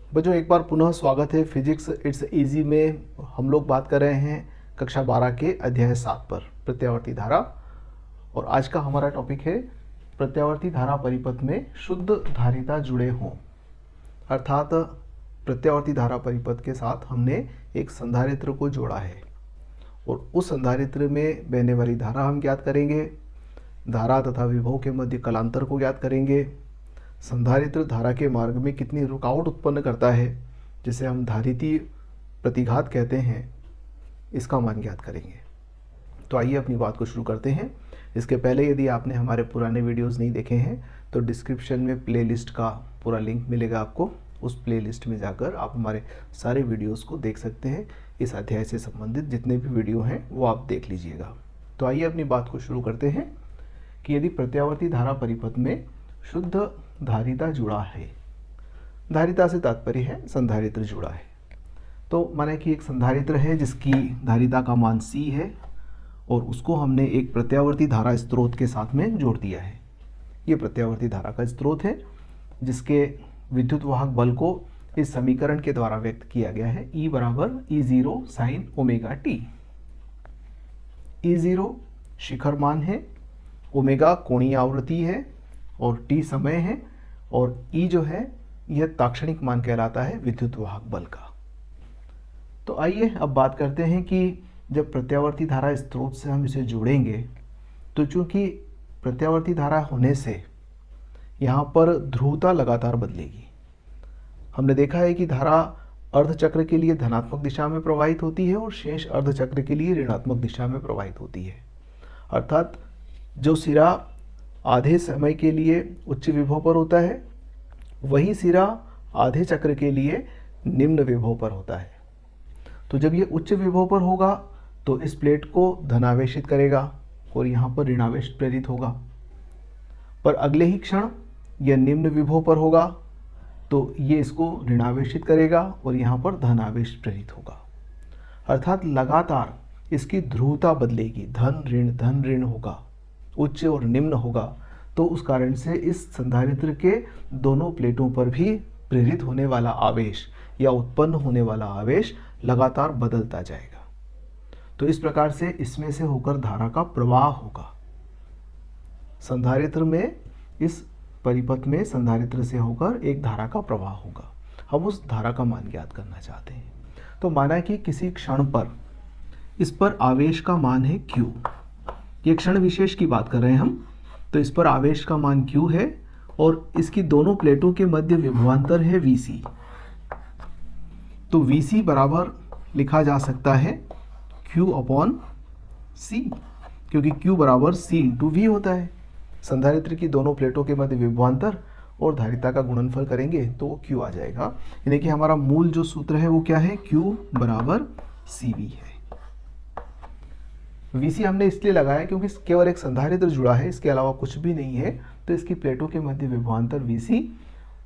बच्चों एक बार पुनः स्वागत है फिजिक्स इट्स इजी में। हम लोग बात कर रहे हैं कक्षा 12 के अध्याय 7 पर प्रत्यावर्ती धारा। और आज का हमारा टॉपिक है प्रत्यावर्ती धारा परिपथ में शुद्ध धारिता जुड़े हों। अर्थात प्रत्यावर्ती धारा परिपथ के साथ हमने एक संधारित्र को जोड़ा है और उस संधारित्र में बहने वाली धारा हम ज्ञात करेंगे, धारा तथा विभव के मध्य कलांतर को ज्ञात करेंगे, संधारित्र धारा के मार्ग में कितनी रुकावट उत्पन्न करता है जिसे हम धारिती प्रतिघात कहते हैं, इसका मान ज्ञात करेंगे। तो आइए अपनी बात को शुरू करते हैं। इसके पहले यदि आपने हमारे पुराने वीडियोस नहीं देखे हैं तो डिस्क्रिप्शन में प्लेलिस्ट का पूरा लिंक मिलेगा आपको। उस प्लेलिस्ट में जाकर आप हमारे सारे वीडियोस को देख सकते हैं। इस अध्याय से संबंधित जितने भी वीडियो हैं वो आप देख लीजिएगा। तो आइए अपनी बात को शुरू करते हैं कि यदि प्रत्यावर्ती धारा परिपथ में शुद्ध धारिता जुड़ा है, धारिता से तात्पर्य है संधारित्र जुड़ा है। तो माने कि एक संधारित्र है जिसकी धारिता का मान C है और उसको हमने एक प्रत्यावर्ती धारा स्रोत के साथ में जोड़ दिया है। ये प्रत्यावर्ती धारा का स्रोत है जिसके विद्युत वाहक बल को इस समीकरण के द्वारा व्यक्त किया गया है, E बराबर E0 sine omega t। E0 शिखर मान है, ओमेगा कोणीय आवृत्ति है और t समय है और E जो है यह ताक्षणिक मान कहलाता है विद्युत वाहक बल का। तो आइए अब बात करते हैं कि जब प्रत्यावर्ती धारा स्रोत से हम इसे जोड़ेंगे तो चूंकि प्रत्यावर्ती धारा होने से यहाँ पर ध्रुवता लगातार बदलेगी। हमने देखा है कि धारा अर्धचक्र के लिए धनात्मक दिशा में प्रवाहित होती है और शेष अर्धचक्र के लिए ऋणात्मक दिशा में प्रवाहित होती है। अर्थात जो सिरा आधे समय के लिए उच्च विभव पर होता है वही सिरा आधे चक्र के लिए निम्न विभव पर होता है। तो जब ये उच्च विभव पर होगा तो इस प्लेट को धनावेशित करेगा और यहाँ पर ऋणावेश प्रेरित होगा, पर अगले ही क्षण यह निम्न विभव पर होगा तो ये इसको ऋणावेशित करेगा और यहाँ पर धनावेश प्रेरित होगा। अर्थात लगातार इसकी ध्रुवता बदलेगी, धन ऋण होगा, उच्च और निम्न होगा। तो उस कारण से इस संधारित्र के दोनों प्लेटों पर भी प्रेरित होने वाला आवेश या उत्पन्न होने वाला आवेश लगातार बदलता जाएगा। तो इस प्रकार से इसमें से होकर धारा का प्रवाह होगा। संधारित्र में इस परिपथ में संधारित्र से होकर एक धारा का प्रवाह होगा। हम उस धारा का मान ज्ञात करना चाहते हैं। तो माना कि किसी क्षण पर इस पर आवेश का मान है Q। ये क्षण विशेष की बात कर रहे हैं हम। तो इस पर आवेश का मान Q है और इसकी दोनों प्लेटों के मध्य विभवांतर है Vc। तो Vc बराबर लिखा जा सकता है Q अपॉन C, क्योंकि Q बराबर C इंटू V होता है। संधारित्र की दोनों प्लेटों के मध्य विभवांतर और धारिता का गुणनफल करेंगे तो वो Q आ जाएगा। यानी कि हमारा मूल जो सूत्र है वो क्या है, Q बराबर CV है। Vc हमने इसलिए लगाया क्योंकि केवल एक संधारित्र जुड़ा है, इसके अलावा कुछ भी नहीं है। तो इसकी प्लेटों के मध्य विभवांतर Vc,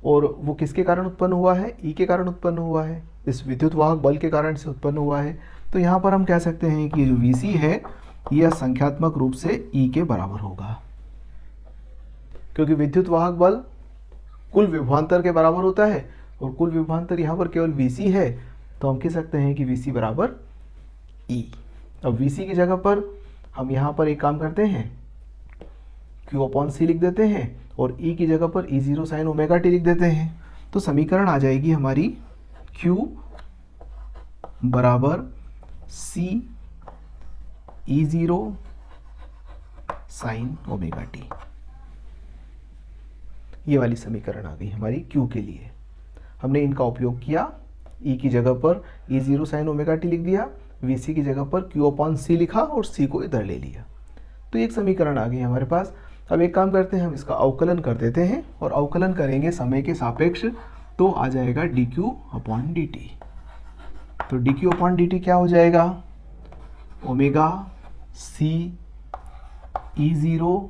और वो किसके कारण उत्पन्न हुआ है, E के कारण उत्पन्न हुआ है, इस विद्युत वाहक बल के कारण से उत्पन्न हुआ है। तो यहाँ पर हम कह सकते हैं कि जो Vc है यह संख्यात्मक रूप से E के बराबर होगा, क्योंकि विद्युत वाहक बल कुल विभवांतर के बराबर होता है और कुल विभवांतर यहाँ पर केवल Vc है। तो हम कह सकते हैं कि Vc बराबर E। अब Vc की जगह पर हम यहाँ पर एक काम करते हैं, Q अपॉन C लिख देते हैं और E की जगह पर E0 साइन ओमेगा t लिख देते हैं। तो समीकरण आ जाएगी हमारी Q बराबर C E0 sine omega t। ये वाली समीकरण आ गई हमारी Q के लिए। हमने इनका उपयोग किया, E की जगह पर E0 साइन ओमेगा t लिख दिया, Vc की जगह पर Q अपॉन C लिखा और C को इधर ले लिया। तो एक समीकरण आ गई हमारे पास। अब एक काम करते हैं, हम इसका अवकलन कर देते हैं और अवकलन करेंगे समय के सापेक्ष, तो आ जाएगा dq अपॉन dt। तो dq अपॉन dt क्या हो जाएगा, omega C E0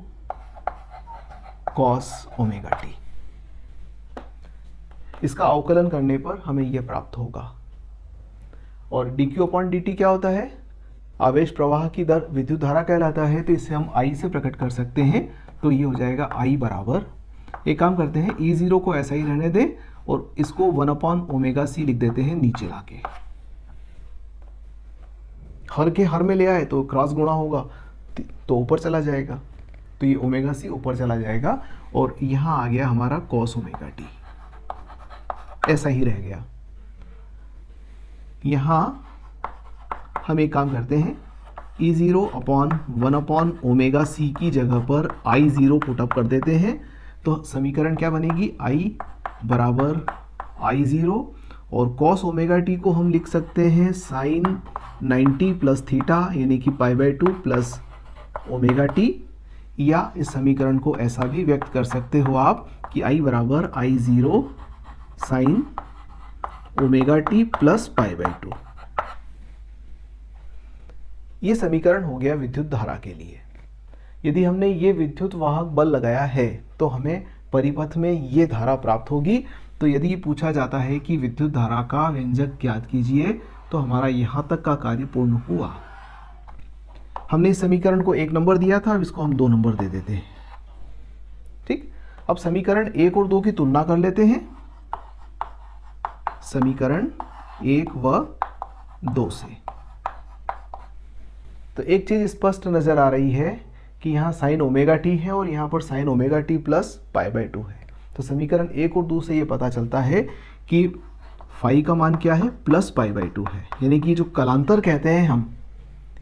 cos omega t। इसका अवकलन करने पर हमें यह प्राप्त होगा। और dq अपॉन dt क्या होता है, आवेश प्रवाह की दर विद्युत धारा कहलाता है। तो इसे हम I से प्रकट कर सकते हैं। तो ये हो जाएगा I बराबर, एक काम करते हैं E0 को ऐसा ही रहने दें और इसको 1/ω/c लिख देते हैं नीचे लाके। हर के हर में ले आए तो क्रॉस गुणा होगा तो ऊपर चला जाएगा, तो ये ω/c ऊपर चला जाएगा और यहाँ आ गया हमारा cos ω/t, ऐसा ही रह गया। यहाँ हम एक काम करते हैं, E0/1/ω/c की जगह पर I0 पुटअप कर देते हैं, तो समीकरण क्या बनेगी, I बराबर I0 और cos ω/t को हम लिख सकते हैं sin 90 प्लस थीटा यानी कि π/2 प्लस ω/t, या इस समीकरण को ऐसा भी व्यक्त कर सकते हो आप कि I बराबर I0 sin ω/t प्लस π/2। ये समीकरण हो गया विद्युत धारा के लिए। यदि हमने ये विद्युत वाहक बल लगाया है तो हमें परिपथ में ये धारा प्राप्त होगी। तो यदि पूछा जाता है कि विद्युत धारा का व्यंजक ज्ञात कीजिए तो हमारा यहाँ तक का कार्य पूर्ण हुआ। हमने इस समीकरण को 1 नंबर दिया था, अब इसको हम 2 नंबर दे देते हैं। ठीक, अब समीकरण 1 और 2 की तुलना कर लेते हैं, समीकरण 1 व 2 से। तो एक चीज स्पष्ट नजर आ रही है कि यहाँ sin ω/t है और यहाँ पर sin ω/t प्लस π/2 है। तो समीकरण 1 और 2 से ये पता चलता है कि फाई का मान क्या है, प्लस π/2 है, यानी कि जो कलांतर कहते हैं हम,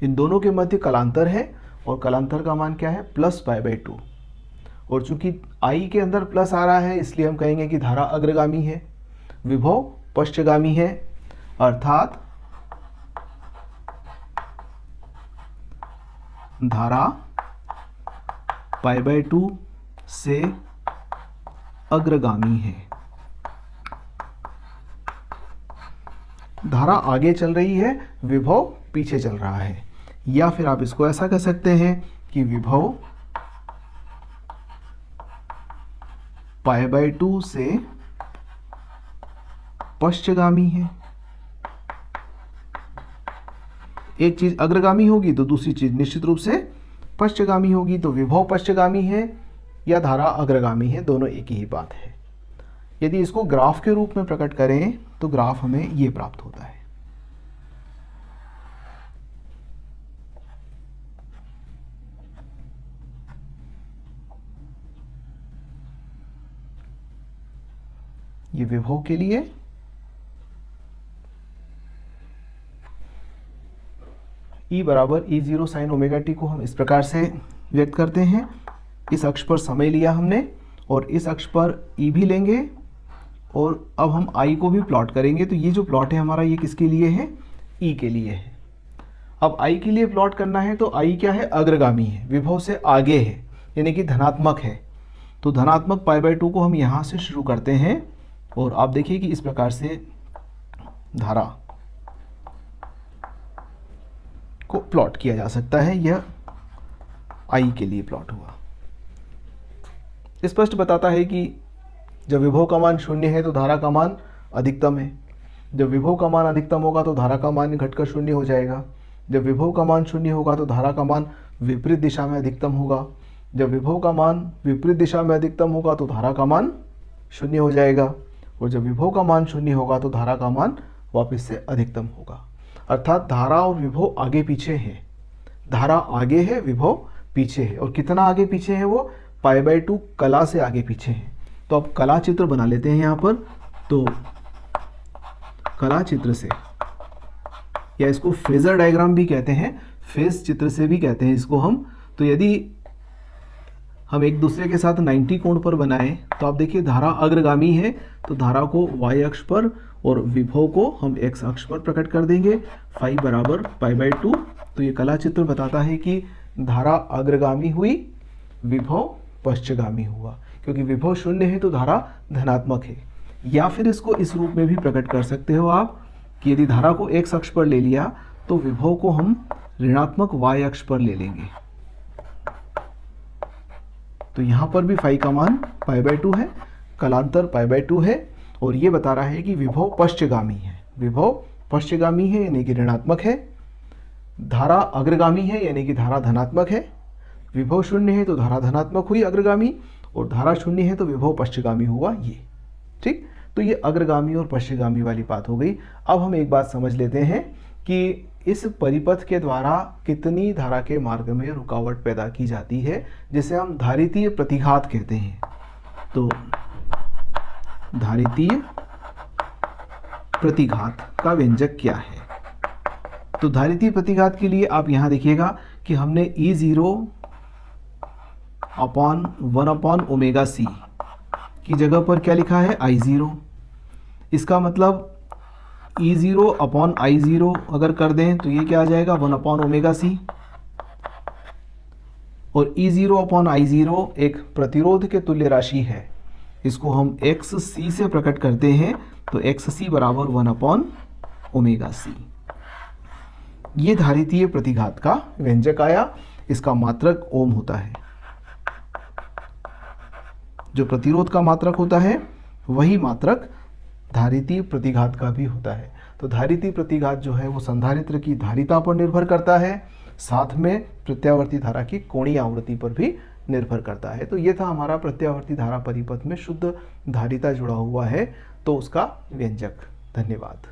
इन दोनों के मध्य कलांतर है और कलांतर का मान क्या है, प्लस π/2। और चूंकि I के अंदर प्लस आ रहा है इसलिए हम कहेंगे कि धारा अग्रगामी है, विभव पश्चगामी है, अर्थात धारा π/2 से अग्रगामी है। धारा आगे चल रही है, विभव पीछे चल रहा है। या फिर आप इसको ऐसा कह सकते हैं कि विभव π/2 से पश्चगामी है। एक चीज अग्रगामी होगी तो दूसरी चीज निश्चित रूप से पश्चगामी होगी। तो विभव पश्चगामी है या धारा अग्रगामी है, दोनों एक ही बात है। यदि इसको ग्राफ के रूप में प्रकट करें तो ग्राफ हमें ये प्राप्त होता है। ये विभव के लिए, E बराबर E0 sin ω/t को हम इस प्रकार से व्यक्त करते हैं। इस अक्ष पर समय लिया हमने और इस अक्ष पर E भी लेंगे और अब हम I को भी प्लॉट करेंगे। तो ये जो प्लॉट है हमारा, ये किसके लिए है, E के लिए है। अब I के लिए प्लॉट करना है तो I क्या है, अग्रगामी है, विभव से आगे है, यानी कि धनात्मक है। तो धनात्मक π/2 को हम यहाँ से शुरू करते हैं और आप देखिए कि इस प्रकार से धारा को प्लॉट किया जा सकता है। यह I के लिए प्लॉट हुआ। स्पष्ट बताता है कि जब विभव का मान 0 है तो धारा का मान अधिकतम है। जब विभव का मान अधिकतम होगा तो धारा का मान घटकर 0 हो जाएगा। जब विभव का मान 0 होगा तो धारा का मान विपरीत दिशा में अधिकतम होगा। जब विभव का मान विपरीत दिशा में अधिकतम होगा तो धारा का मान 0 हो जाएगा। और जब विभव का मान 0 होगा तो धारा का मान वापस से अधिकतम होगा। अर्थात धारा और विभव आगे पीछे है। धारा आगे है, विभव पीछे है। और कितना आगे पीछे है, वो π/2 कला से आगे पीछे है। तो अब कला चित्र बना लेते हैं यहाँ पर। तो कला चित्र से, या इसको फेजर डायग्राम भी कहते हैं, फेज चित्र से भी कहते हैं इसको हम। तो यदि हम एक दूसरे के साथ 90 कोण पर बनाएं तो आप देखिए धारा अग्रगामी है तो धारा को y अक्ष पर और विभव को हम x अक्ष पर प्रकट कर देंगे। फाई बराबर π/2। तो ये कला चित्र बताता है कि धारा अग्रगामी हुई, विभव पश्चगामी हुआ। क्योंकि विभव 0 है तो धारा धनात्मक है। या फिर इसको इस रूप में भी प्रकट कर सकते हो आप कि यदि धारा को x अक्ष पर ले लिया तो विभव को हम ऋणात्मक y अक्ष पर ले लेंगे। तो यहाँ पर भी फाई का मान π/2 है, कलांतर π/2 है और ये बता रहा है कि विभव पश्चगामी है। विभव पश्चगामी है यानी कि ऋणात्मक है। धारा अग्रगामी है यानी कि धारा धनात्मक है। विभव 0 है तो धारा धनात्मक हुई अग्रगामी और धारा 0 है तो विभव पश्चगामी हुआ ये। ठीक, तो ये अग्रगामी और पश्चिमगामी वाली बात हो गई। अब हम एक बात समझ लेते हैं कि इस परिपथ के द्वारा कितनी धारा के मार्ग में रुकावट पैदा की जाती है, जिसे हम धारितीय प्रतिघात कहते हैं। तो धारितीय प्रतिघात का व्यंजक क्या है? तो धारितीय प्रतिघात के लिए आप यहां देखिएगा कि हमने E0 अपॉन 1/ωc की जगह पर क्या लिखा है? I0। इसका मतलब E0 अपॉन I0 अगर कर दें तो ये क्या आ जाएगा? 1/ωc। और E0 अपॉन I0 एक प्रतिरोध के तुल्य राशि है, इसको हम XC से प्रकट करते हैं, तो XC बराबर 1/ωc। ये धारितीय प्रतिघात का व्यंजक आया। इसका मात्रक ओम होता है। जो प्रतिरोध का मात्रक होता है वही मात्रक धारितीय प्रतिघात का भी होता है। तो धारितीय प्रतिघात जो है वो संधारित्र की धारिता पर निर्भर करता है, साथ में प्रत्यावर्ती धारा की कोणीय आवृत्ति पर भी निर्भर करता है। तो ये था हमारा प्रत्यावर्ती धारा परिपथ में शुद्ध धारिता जुड़ा हुआ है तो उसका व्यंजक। धन्यवाद।